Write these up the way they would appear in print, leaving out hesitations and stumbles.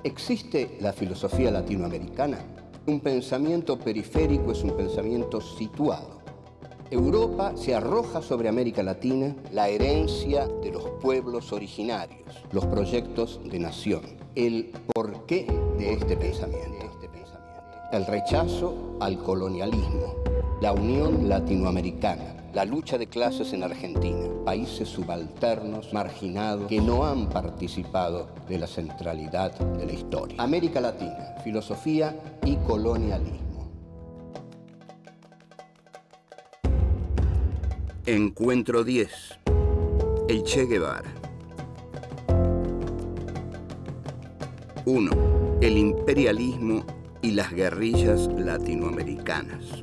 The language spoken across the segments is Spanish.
¿Existe la filosofía latinoamericana? Un pensamiento periférico es un pensamiento situado. Europa se arroja sobre América Latina la herencia de los pueblos originarios, los proyectos de nación, el porqué de este pensamiento, el rechazo al colonialismo, la unión latinoamericana, la lucha de clases en Argentina, países subalternos, marginados, que no han participado de la centralidad de la historia. América Latina, filosofía y colonialismo. Encuentro 10. El Che Guevara. 1. El imperialismo y las guerrillas latinoamericanas.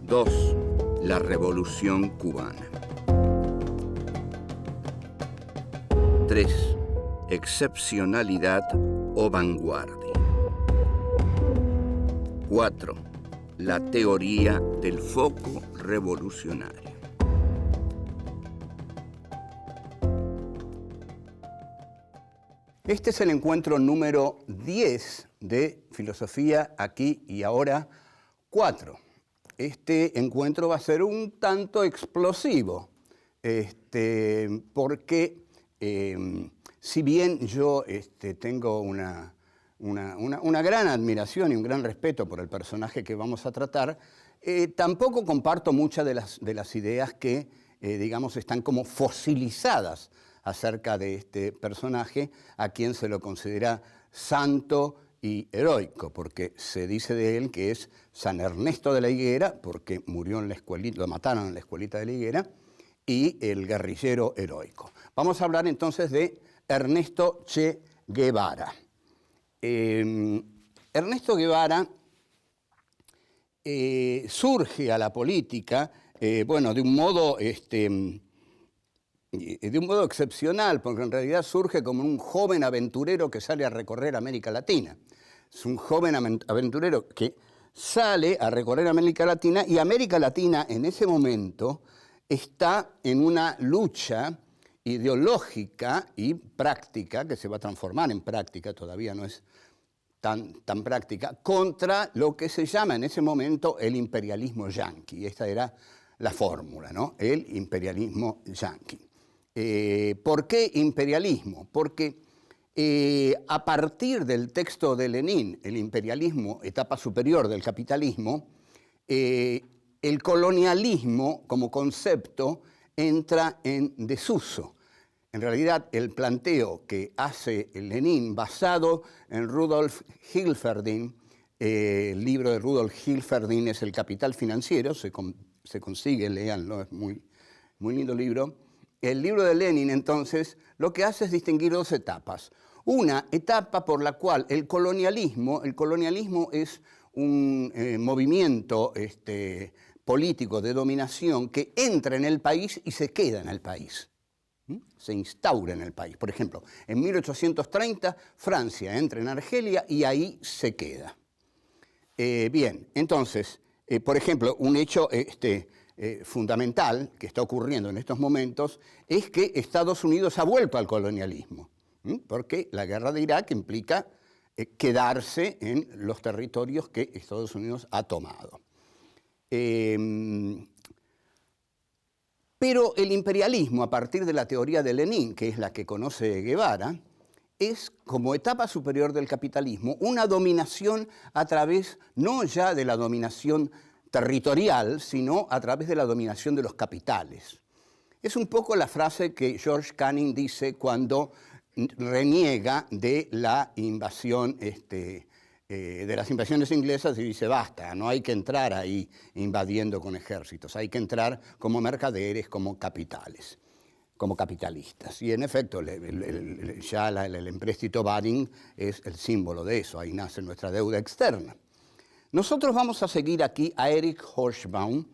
2. La Revolución Cubana. 3. Excepcionalidad o vanguardia. 4. La teoría del foco revolucionario. Este es el encuentro número 10 de Filosofía Aquí y Ahora 4. Este encuentro va a ser un tanto explosivo, porque si bien yo tengo una gran admiración y un gran respeto por el personaje que vamos a tratar, tampoco comparto muchas de las ideas que, digamos, están como fosilizadas acerca de este personaje, a quien se lo considera santo y heroico, porque se dice de él que es San Ernesto de la Higuera, porque murió en la escuelita, lo mataron en la escuelita de la Higuera, y el guerrillero heroico. Vamos a hablar entonces de Ernesto Che Guevara. Ernesto Guevara surge a la política, de un modo excepcional, porque en realidad surge como un joven aventurero que sale a recorrer América Latina. Es un joven aventurero que sale a recorrer América Latina, y América Latina en ese momento está en una lucha ideológica y práctica, que se va a transformar en práctica, todavía no es tan práctica, contra lo que se llama en ese momento el imperialismo yanqui. Esta era la fórmula, ¿no? El imperialismo yanqui. ¿Por qué imperialismo? Porque a partir del texto de Lenin, el imperialismo, etapa superior del capitalismo, el colonialismo como concepto entra en desuso. En realidad, el planteo que hace Lenin, basado en Rudolf Hilferding, el libro de Rudolf Hilferding es El Capital Financiero, se consigue, léanlo, es muy lindo libro. El libro de Lenin, entonces, lo que hace es distinguir dos etapas. Una etapa por la cual el colonialismo es un movimiento político de dominación que entra en el país y se queda en el país. Se instaura en el país. Por ejemplo, en 1830 Francia entra en Argelia y ahí se queda. Bien, entonces, por ejemplo, un hecho fundamental que está ocurriendo en estos momentos es que Estados Unidos ha vuelto al colonialismo, porque la guerra de Irak implica quedarse en los territorios que Estados Unidos ha tomado. Pero el imperialismo, a partir de la teoría de Lenin, que es la que conoce Guevara, es, como etapa superior del capitalismo, una dominación a través no ya de la dominación territorial, sino a través de la dominación de los capitales. Es un poco la frase que George Canning dice cuando reniega de la invasión, de las invasiones inglesas, y dice, basta, no hay que entrar ahí invadiendo con ejércitos, hay que entrar como mercaderes, como capitales, como capitalistas. Y en efecto, el empréstito Baring es el símbolo de eso, ahí nace nuestra deuda externa. Nosotros vamos a seguir aquí a Erich Hobsbawm,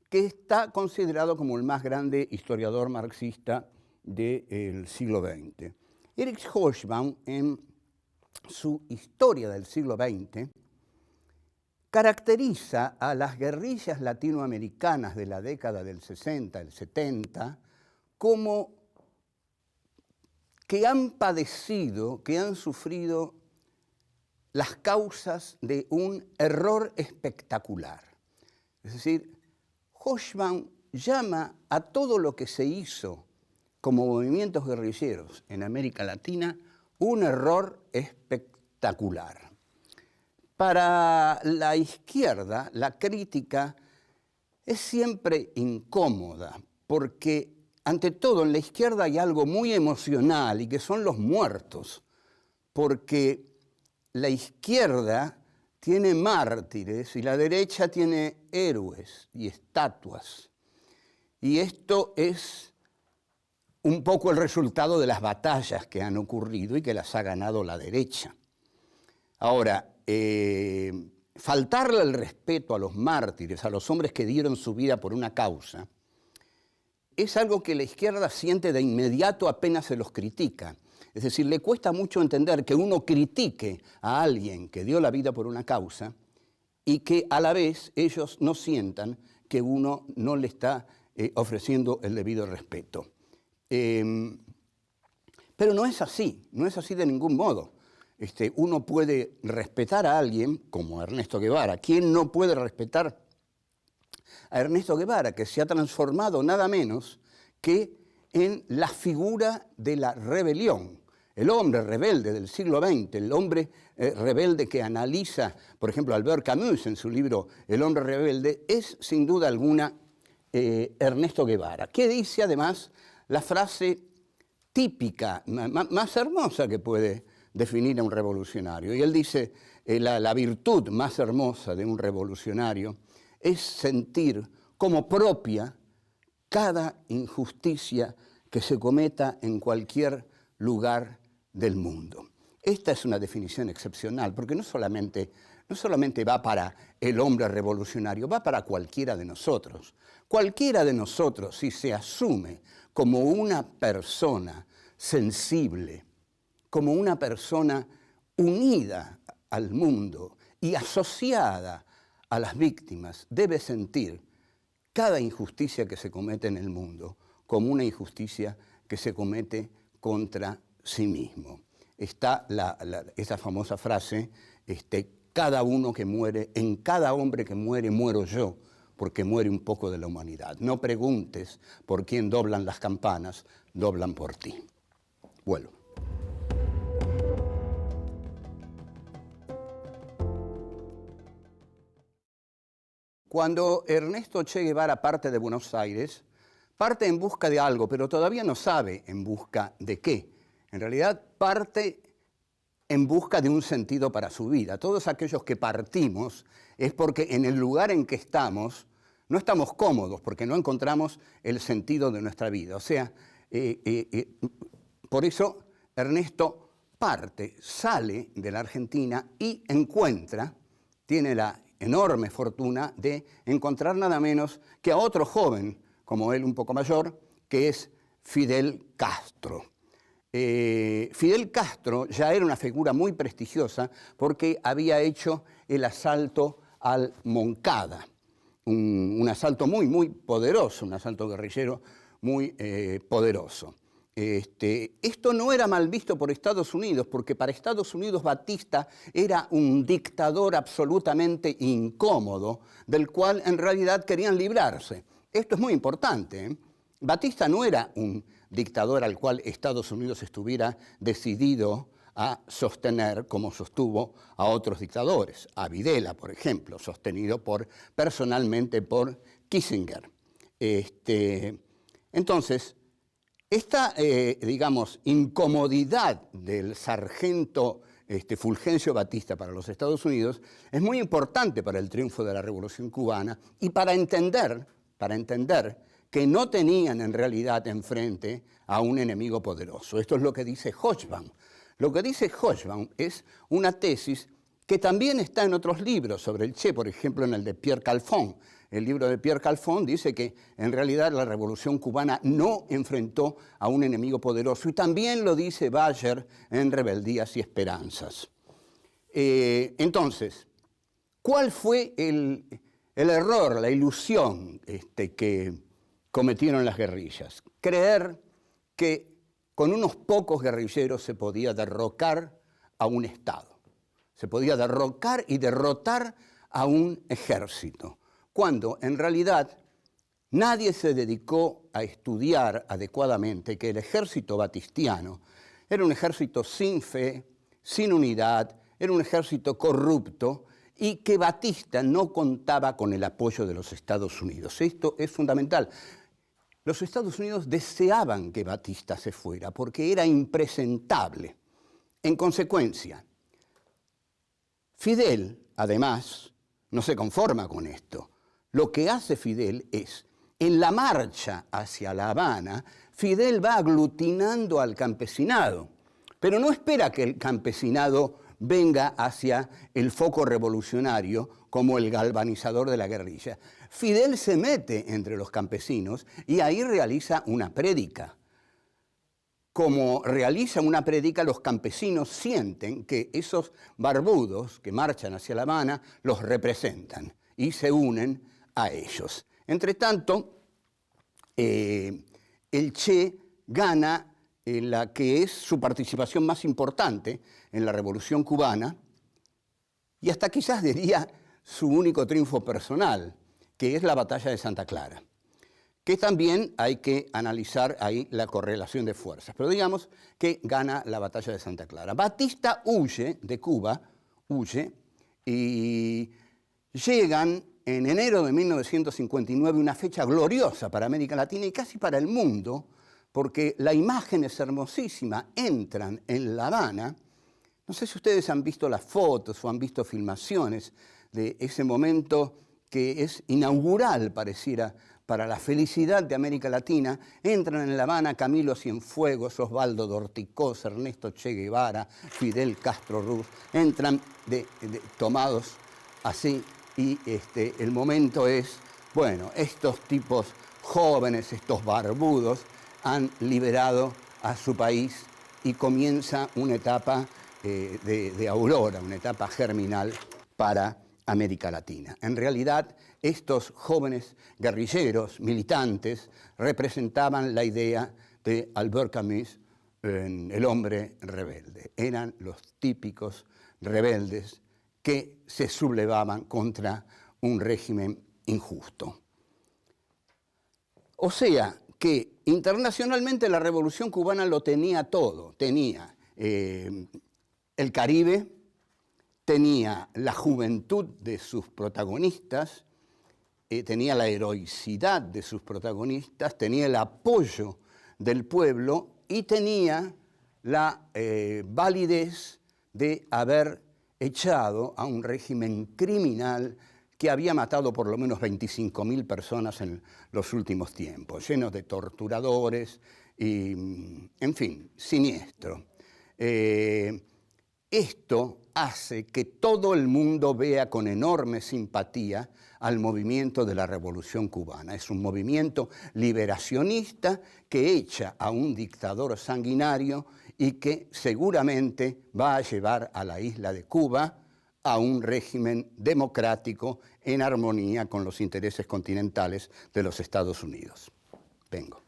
que está considerado como el más grande historiador marxista del siglo XX. Erich Hobsbawm, en su Historia del siglo XX, caracteriza a las guerrillas latinoamericanas de la década del 60, el 70, como que han padecido, que han sufrido las causas de un error espectacular. Es decir, Hobsbawm llama a todo lo que se hizo como movimientos guerrilleros en América Latina un error espectacular. Para la izquierda, la crítica es siempre incómoda, porque ante todo en la izquierda hay algo muy emocional y que son los muertos, porque la izquierda tiene mártires y la derecha tiene héroes y estatuas. Y esto es un poco el resultado de las batallas que han ocurrido y que las ha ganado la derecha. Ahora, faltarle el respeto a los mártires, a los hombres que dieron su vida por una causa, es algo que la izquierda siente de inmediato apenas se los critica. Es decir, le cuesta mucho entender que uno critique a alguien que dio la vida por una causa y que a la vez ellos no sientan que uno no le está ofreciendo el debido respeto. Pero no es así de ningún modo. Uno puede respetar a alguien como Ernesto Guevara. ¿Quién no puede respetar a Ernesto Guevara, que se ha transformado nada menos que en la figura de la rebelión? El hombre rebelde del siglo XX, el hombre rebelde que analiza, por ejemplo, Albert Camus en su libro El hombre rebelde, es sin duda alguna Ernesto Guevara, que dice además la frase típica, más hermosa que puede definir a un revolucionario. Y él dice, la virtud más hermosa de un revolucionario es sentir como propia cada injusticia que se cometa en cualquier lugar del mundo. Esta es una definición excepcional, porque no solamente va para el hombre revolucionario, va para cualquiera de nosotros. Cualquiera de nosotros, si se asume como una persona sensible, como una persona unida al mundo y asociada a las víctimas, debe sentir cada injusticia que se comete en el mundo como una injusticia que se comete contra sí mismo. Está esa famosa frase, cada uno que muere, en cada hombre que muere, muero yo, porque muere un poco de la humanidad. No preguntes por quién doblan las campanas, doblan por ti. Vuelvo. Cuando Ernesto Che Guevara parte de Buenos Aires, parte en busca de algo, pero todavía no sabe en busca de qué. En realidad parte en busca de un sentido para su vida. Todos aquellos que partimos es porque en el lugar en que estamos no estamos cómodos, porque no encontramos el sentido de nuestra vida. O sea, por eso Ernesto parte, sale de la Argentina y tiene la enorme fortuna de encontrar nada menos que a otro joven, como él un poco mayor, que es Fidel Castro. Fidel Castro ya era una figura muy prestigiosa porque había hecho el asalto al Moncada, un asalto muy poderoso, un asalto guerrillero muy poderoso. Esto no era mal visto por Estados Unidos, porque para Estados Unidos Batista era un dictador absolutamente incómodo, del cual en realidad querían librarse. Esto es muy importante, ¿eh? Batista no era un dictador al cual Estados Unidos estuviera decidido a sostener como sostuvo a otros dictadores, a Videla, por ejemplo, sostenido personalmente por Kissinger. Entonces, esta, incomodidad del sargento Fulgencio Batista para los Estados Unidos es muy importante para el triunfo de la Revolución Cubana y para entender que no tenían en realidad enfrente a un enemigo poderoso. Esto es lo que dice Hobsbawm. Lo que dice Hobsbawm es una tesis que también está en otros libros sobre el Che, por ejemplo en el de Pierre Calfon. El libro de Pierre Calfon dice que en realidad la Revolución Cubana no enfrentó a un enemigo poderoso, y también lo dice Bayer en Rebeldías y Esperanzas. Entonces, ¿cuál fue el error, la ilusión que cometieron las guerrillas? Creer que con unos pocos guerrilleros se podía derrocar a un Estado. Se podía derrocar y derrotar a un ejército, cuando en realidad nadie se dedicó a estudiar adecuadamente que el ejército batistiano era un ejército sin fe, sin unidad, era un ejército corrupto y que Batista no contaba con el apoyo de los Estados Unidos. Esto es fundamental. Los Estados Unidos deseaban que Batista se fuera porque era impresentable. En consecuencia, Fidel, además, no se conforma con esto. Lo que hace Fidel es, en la marcha hacia La Habana, Fidel va aglutinando al campesinado, pero no espera que el campesinado venga hacia el foco revolucionario como el galvanizador de la guerrilla. Fidel se mete entre los campesinos y ahí realiza una prédica. Como realiza una prédica, los campesinos sienten que esos barbudos que marchan hacia La Habana los representan y se unen a ellos. Entre tanto, el Che gana la que es su participación más importante en la Revolución Cubana y hasta quizás diría su único triunfo personal, que es la Batalla de Santa Clara, que también hay que analizar ahí la correlación de fuerzas. Pero digamos que gana la Batalla de Santa Clara. Batista huye de Cuba, y llegan en enero de 1959, una fecha gloriosa para América Latina y casi para el mundo, porque la imagen es hermosísima. Entran en La Habana. No sé si ustedes han visto las fotos o han visto filmaciones de ese momento que es inaugural, pareciera, para la felicidad de América Latina. Entran en La Habana Camilo Cienfuegos, Osvaldo Dorticós, Ernesto Che Guevara, Fidel Castro Ruz. Entran tomados así y el momento es, bueno, estos tipos jóvenes, estos barbudos, han liberado a su país y comienza una etapa de aurora, una etapa germinal para América Latina. En realidad, estos jóvenes guerrilleros, militantes, representaban la idea de Albert Camus, el hombre rebelde. Eran los típicos rebeldes que se sublevaban contra un régimen injusto. O sea, que internacionalmente la Revolución Cubana lo tenía todo. Tenía el Caribe, tenía la juventud de sus protagonistas, tenía la heroicidad de sus protagonistas, tenía el apoyo del pueblo y tenía la validez de haber echado a un régimen criminal que había matado por lo menos 25.000 personas en los últimos tiempos, llenos de torturadores y, en fin, siniestro. Esto hace que todo el mundo vea con enorme simpatía al movimiento de la Revolución Cubana. Es un movimiento liberacionista que echa a un dictador sanguinario y que seguramente va a llevar a la isla de Cuba a un régimen democrático en armonía con los intereses continentales de los Estados Unidos. Vengo.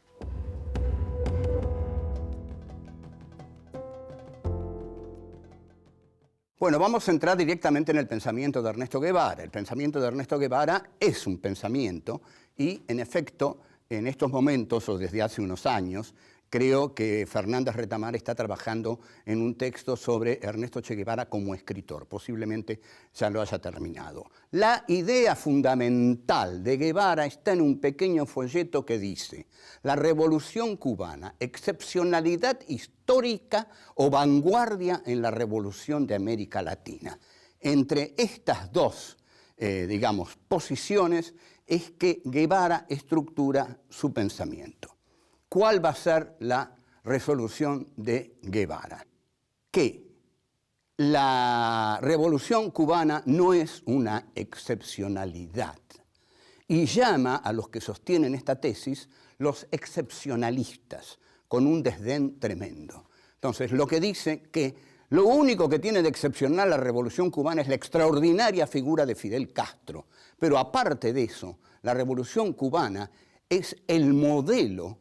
Bueno, vamos a entrar directamente en el pensamiento de Ernesto Guevara. El pensamiento de Ernesto Guevara es un pensamiento y, en efecto, en estos momentos o desde hace unos años, creo que Fernández Retamar está trabajando en un texto sobre Ernesto Che Guevara como escritor. Posiblemente ya lo haya terminado. La idea fundamental de Guevara está en un pequeño folleto que dice: la Revolución Cubana, excepcionalidad histórica o vanguardia en la revolución de América Latina. Entre estas dos, posiciones, es que Guevara estructura su pensamiento. ¿Cuál va a ser la resolución de Guevara? Que la Revolución Cubana no es una excepcionalidad y llama a los que sostienen esta tesis los excepcionalistas, con un desdén tremendo. Entonces, lo que dice que lo único que tiene de excepcional la Revolución Cubana es la extraordinaria figura de Fidel Castro, pero aparte de eso, la Revolución Cubana es el modelo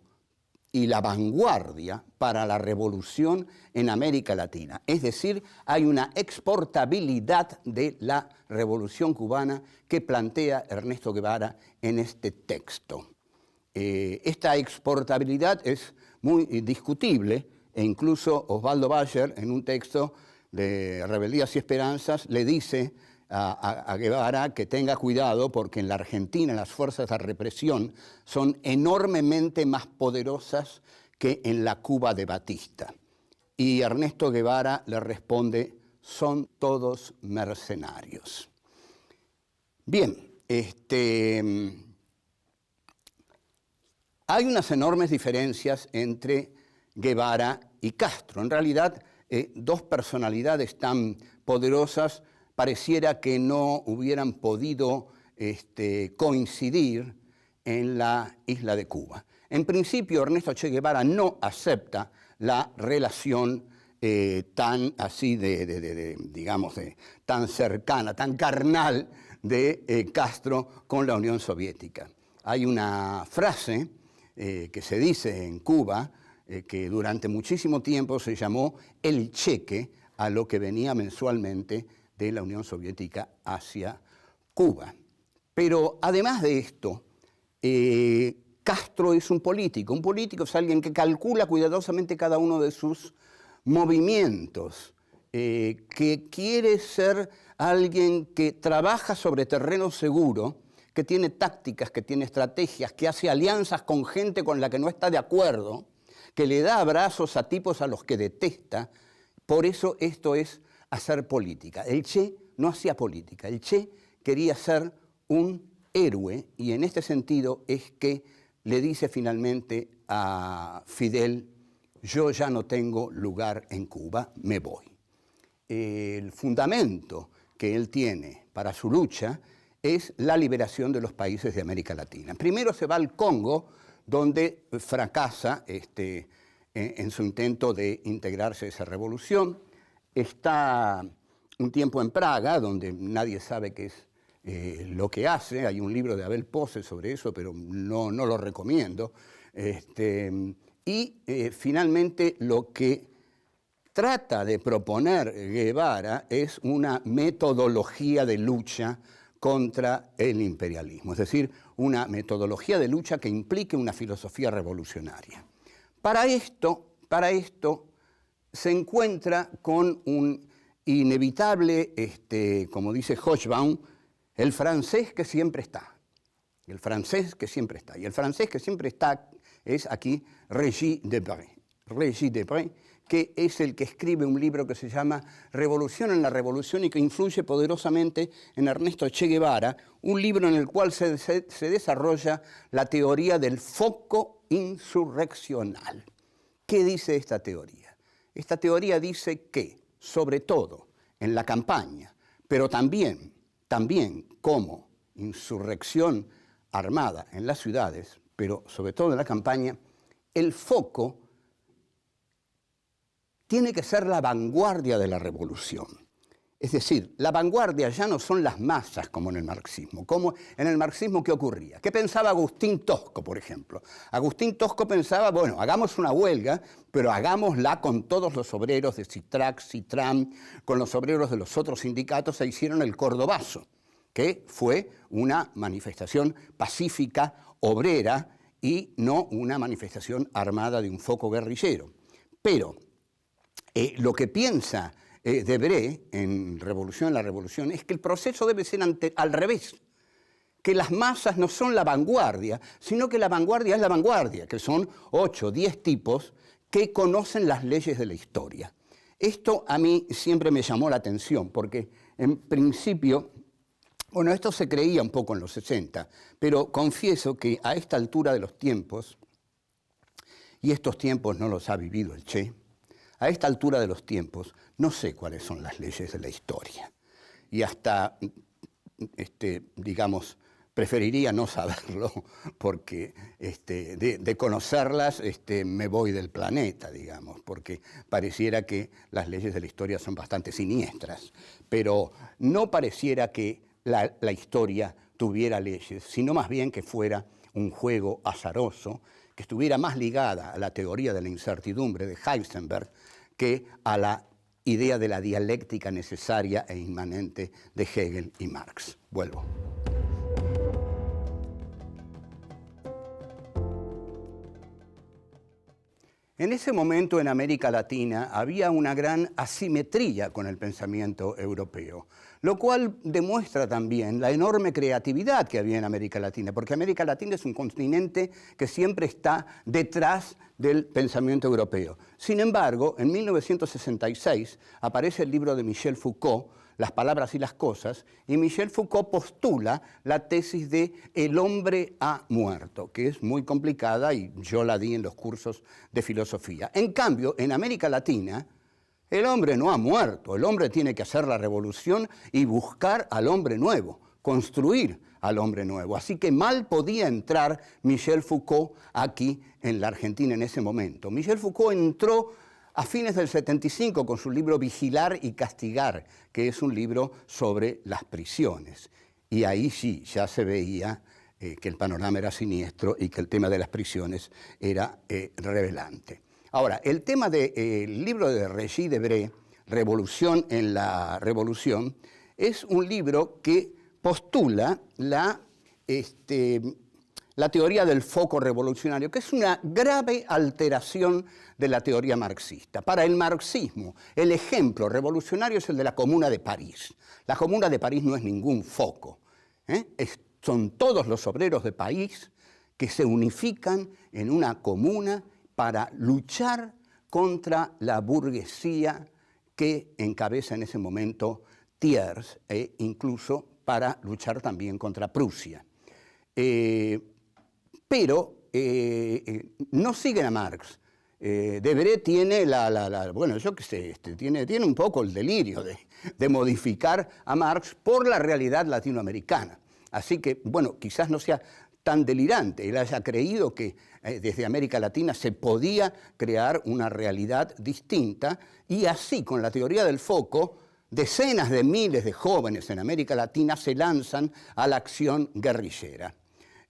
y la vanguardia para la revolución en América Latina. Es decir, hay una exportabilidad de la revolución cubana que plantea Ernesto Guevara en este texto. Esta exportabilidad es muy discutible e incluso Osvaldo Bayer, en un texto de Rebeldías y Esperanzas, le dice a Guevara que tenga cuidado porque en la Argentina las fuerzas de represión son enormemente más poderosas que en la Cuba de Batista. Y Ernesto Guevara le responde, son todos mercenarios. Bien, hay unas enormes diferencias entre Guevara y Castro. En realidad, dos personalidades tan poderosas pareciera que no hubieran podido coincidir en la isla de Cuba. En principio, Ernesto Che Guevara no acepta la relación tan así digamos, tan cercana, tan carnal de Castro con la Unión Soviética. Hay una frase que se dice en Cuba que durante muchísimo tiempo se llamó el cheque a lo que venía mensualmente de la Unión Soviética hacia Cuba. Pero además de esto, Castro es un político es alguien que calcula cuidadosamente cada uno de sus movimientos, que quiere ser alguien que trabaja sobre terreno seguro, que tiene tácticas, que tiene estrategias, que hace alianzas con gente con la que no está de acuerdo, que le da abrazos a tipos a los que detesta. Por eso esto es hacer política. El Che no hacía política, el Che quería ser un héroe y en este sentido es que le dice finalmente a Fidel, yo ya no tengo lugar en Cuba, me voy. El fundamento que él tiene para su lucha es la liberación de los países de América Latina. Primero se va al Congo, donde fracasa en su intento de integrarse a esa revolución. Está un tiempo en Praga, donde nadie sabe qué es lo que hace. Hay un libro de Abel Pose sobre eso, pero no lo recomiendo. Finalmente lo que trata de proponer Guevara es una metodología de lucha contra el imperialismo, es decir, una metodología de lucha que implique una filosofía revolucionaria. Para esto se encuentra con un inevitable, como dice Hobsbawm, el francés que siempre está. El francés que siempre está. Y el francés que siempre está es aquí Régis Debray. Régis Debray, que es el que escribe un libro que se llama Revolución en la Revolución y que influye poderosamente en Ernesto Che Guevara, un libro en el cual se desarrolla la teoría del foco insurreccional. ¿Qué dice esta teoría? Esta teoría dice que, sobre todo en la campaña, pero también como insurrección armada en las ciudades, pero sobre todo en la campaña, el foco tiene que ser la vanguardia de la revolución. Es decir, la vanguardia ya no son las masas como en el marxismo. Como en el marxismo, ¿qué ocurría? ¿Qué pensaba Agustín Tosco, por ejemplo? Agustín Tosco pensaba, bueno, hagamos una huelga, pero hagámosla con todos los obreros de Citrac, Citram, con los obreros de los otros sindicatos, e hicieron el Cordobazo, que fue una manifestación pacífica, obrera, y no una manifestación armada de un foco guerrillero. Pero lo que piensa Debré en la Revolución es que el proceso debe ser al revés, que las masas no son la vanguardia, sino que la vanguardia es la vanguardia, que son 8 o 10 tipos que conocen las leyes de la historia. Esto a mí siempre me llamó la atención, porque en principio, bueno, esto se creía un poco en los 60, pero confieso que a esta altura de los tiempos, y estos tiempos no los ha vivido el Che, a esta altura de los tiempos no sé cuáles son las leyes de la historia. Y hasta, digamos, preferiría no saberlo porque de conocerlas me voy del planeta, digamos, porque pareciera que las leyes de la historia son bastante siniestras. Pero no pareciera que la historia tuviera leyes, sino más bien que fuera un juego azaroso que estuviera más ligada a la teoría de la incertidumbre de Heisenberg que a la idea de la dialéctica necesaria e inmanente de Hegel y Marx. Vuelvo. En ese momento en América Latina había una gran asimetría con el pensamiento europeo, lo cual demuestra también la enorme creatividad que había en América Latina, porque América Latina es un continente que siempre está detrás del pensamiento europeo. Sin embargo, en 1966 aparece el libro de Michel Foucault, Las palabras y las cosas, y Michel Foucault postula la tesis de el hombre ha muerto, que es muy complicada y yo la di en los cursos de filosofía. En cambio, en América Latina, el hombre no ha muerto, el hombre tiene que hacer la revolución y buscar al hombre nuevo, construir al hombre nuevo. Así que mal podía entrar Michel Foucault aquí en la Argentina en ese momento. Michel Foucault entró a fines del 75 con su libro Vigilar y Castigar, que es un libro sobre las prisiones. Y ahí sí, ya se veía que el panorama era siniestro y que el tema de las prisiones era revelante. Ahora, el tema del libro de Regis Debray, Revolución en la Revolución, es un libro que postula la teoría del foco revolucionario, que es una grave alteración de la teoría marxista. Para el marxismo, el ejemplo revolucionario es el de la Comuna de París. La Comuna de París no es ningún foco. Son todos los obreros de París que se unifican en una comuna para luchar contra la burguesía que encabeza en ese momento Thiers, e incluso para luchar también contra Prusia. Pero no siguen a Marx. Debray tiene bueno, yo qué sé, tiene un poco el delirio de modificar a Marx por la realidad latinoamericana. Así que, bueno, quizás no sea tan delirante. Él haya creído que desde América Latina se podía crear una realidad distinta y así, con la teoría del foco, decenas de miles de jóvenes en América Latina se lanzan a la acción guerrillera.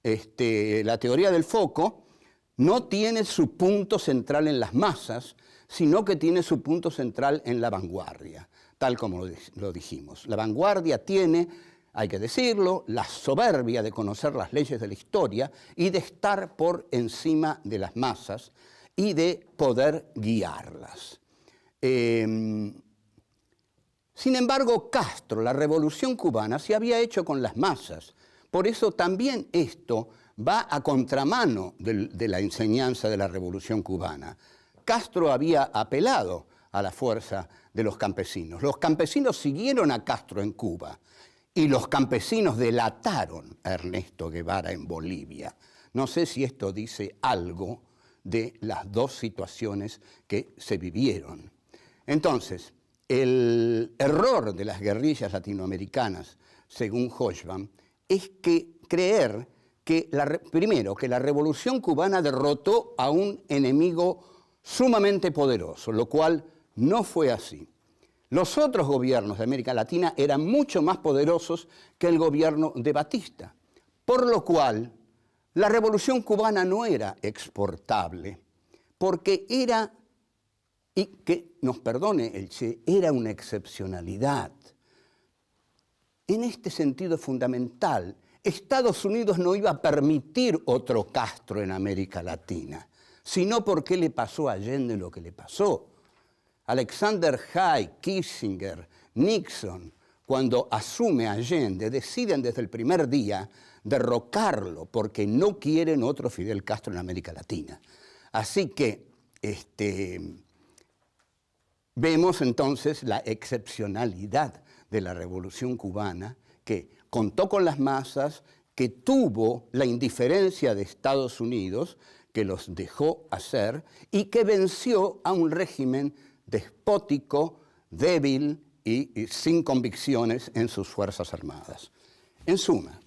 La teoría del foco no tiene su punto central en las masas, sino que tiene su punto central en la vanguardia, tal como lo dijimos. La vanguardia tiene, hay que decirlo, la soberbia de conocer las leyes de la historia y de estar por encima de las masas y de poder guiarlas. Sin embargo, Castro, la Revolución Cubana, se había hecho con las masas. Por eso también esto va a contramano de la enseñanza de la Revolución Cubana. Castro había apelado a la fuerza de los campesinos. Los campesinos siguieron a Castro en Cuba y los campesinos delataron a Ernesto Guevara en Bolivia. No sé si esto dice algo de las dos situaciones que se vivieron. Entonces, el error de las guerrillas latinoamericanas, según Hobsbawm, es creer que, primero, que la Revolución Cubana derrotó a un enemigo sumamente poderoso, lo cual no fue así. Los otros gobiernos de América Latina eran mucho más poderosos que el gobierno de Batista, por lo cual la Revolución Cubana no era exportable, porque era, y que nos perdone el Che, era una excepcionalidad. En este sentido fundamental, Estados Unidos no iba a permitir otro Castro en América Latina, sino porque le pasó a Allende lo que le pasó. Alexander Haig, Kissinger, Nixon, cuando asume a Allende, deciden desde el primer día derrocarlo porque no quieren otro Fidel Castro en América Latina. Así que vemos entonces la excepcionalidad de la Revolución Cubana, que contó con las masas, que tuvo la indiferencia de Estados Unidos, que los dejó hacer, y que venció a un régimen despótico, débil y sin convicciones en sus Fuerzas Armadas. En suma,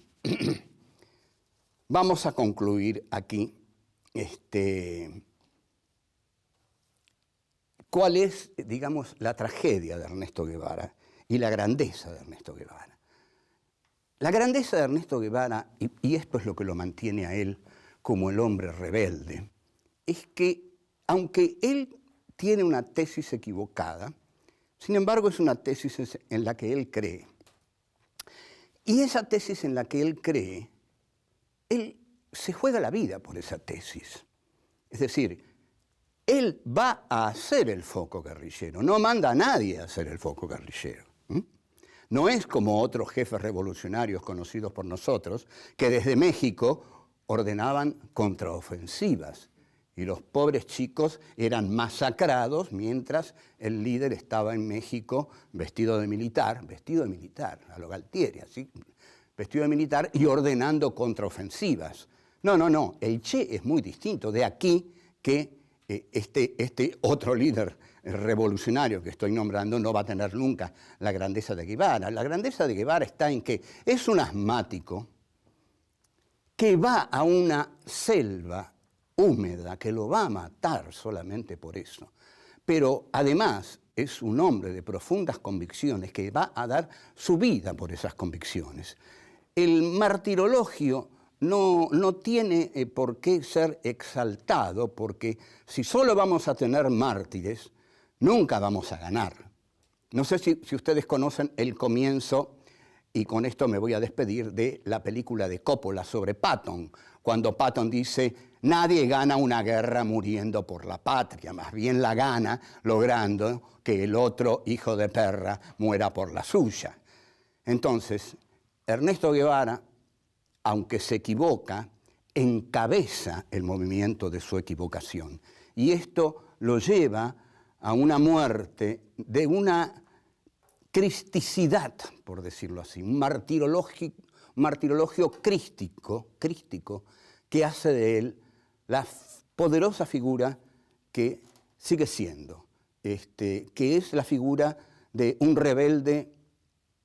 vamos a concluir aquí cuál es, digamos, la tragedia de Ernesto Guevara y la grandeza de Ernesto Guevara. La grandeza de Ernesto Guevara, y esto es lo que lo mantiene a él como el hombre rebelde es que, aunque él tiene una tesis equivocada, sin embargo es una tesis en la que él cree. Y esa tesis en la que él cree, él se juega la vida por esa tesis. Es decir, él va a hacer el foco guerrillero, no manda a nadie a hacer el foco guerrillero. No es como otros jefes revolucionarios conocidos por nosotros, que desde México ordenaban contraofensivas y los pobres chicos eran masacrados mientras el líder estaba en México vestido de militar, a lo Galtieri, así, vestido de militar y ordenando contraofensivas. No, el Che es muy distinto, de aquí que este otro líder revolucionario que estoy nombrando no va a tener nunca la grandeza de Guevara. La grandeza de Guevara está en que es un asmático que va a una selva húmeda que lo va a matar solamente por eso. Pero además es un hombre de profundas convicciones que va a dar su vida por esas convicciones. El martirologio no tiene por qué ser exaltado, porque si solo vamos a tener mártires, nunca vamos a ganar. No sé si ustedes conocen el comienzo, y con esto me voy a despedir, de la película de Coppola sobre Patton, cuando Patton dice: nadie gana una guerra muriendo por la patria, más bien la gana logrando que el otro hijo de perra muera por la suya. Entonces, Ernesto Guevara, aunque se equivoca, encabeza el movimiento de su equivocación. Y esto lo lleva a una muerte de una cristicidad, por decirlo así, un martirologio crístico, que hace de él la poderosa figura que sigue siendo, que es la figura de un rebelde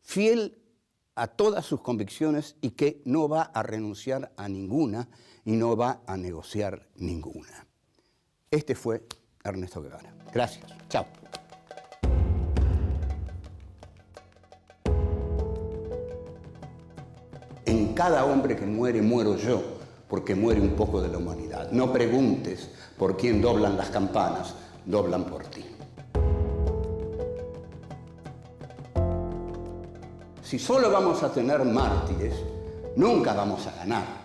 fiel a todas sus convicciones y que no va a renunciar a ninguna y no va a negociar ninguna. Este fue Ernesto Guevara. Gracias. Chao. En cada hombre que muere, muero yo, porque muere un poco de la humanidad. No preguntes por quién doblan las campanas, doblan por ti. Si solo vamos a tener mártires, nunca vamos a ganar.